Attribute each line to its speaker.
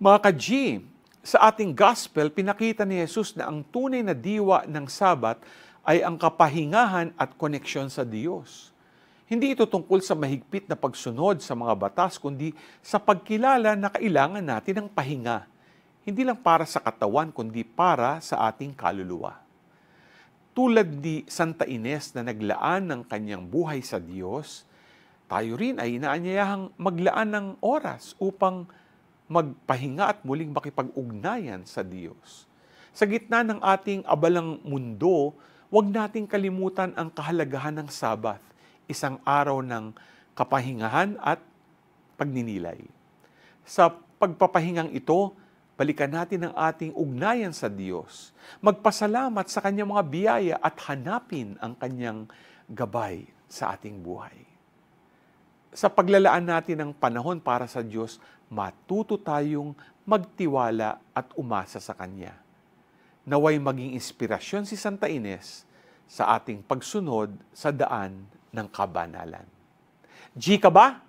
Speaker 1: Mga ka-G, sa ating gospel, pinakita ni Jesus na ang tunay na diwa ng Sabat ay ang kapahingahan at koneksyon sa Diyos. Hindi ito tungkol sa mahigpit na pagsunod sa mga batas, kundi sa pagkilala na kailangan natin ng pahinga. Hindi lang para sa katawan, kundi para sa ating kaluluwa. Tulad ni Santa Ines na naglaan ng kanyang buhay sa Diyos, tayo rin ay inaanyayahang maglaan ng oras upang magpahinga at muling makipag-ugnayan sa Diyos. Sa gitna ng ating abalang mundo, huwag nating kalimutan ang kahalagahan ng Sabat, isang araw ng kapahingahan at pagninilay. Sa pagpapahingang ito, balikan natin ang ating ugnayan sa Diyos, magpasalamat sa Kanyang mga biyaya at hanapin ang Kanyang gabay sa ating buhay. Sa paglalaan natin ng panahon para sa Diyos, matuto tayong magtiwala at umasa sa Kanya. Naway maging inspirasyon si Santa Ines sa ating pagsunod sa daan ng kabanalan. G ka ba?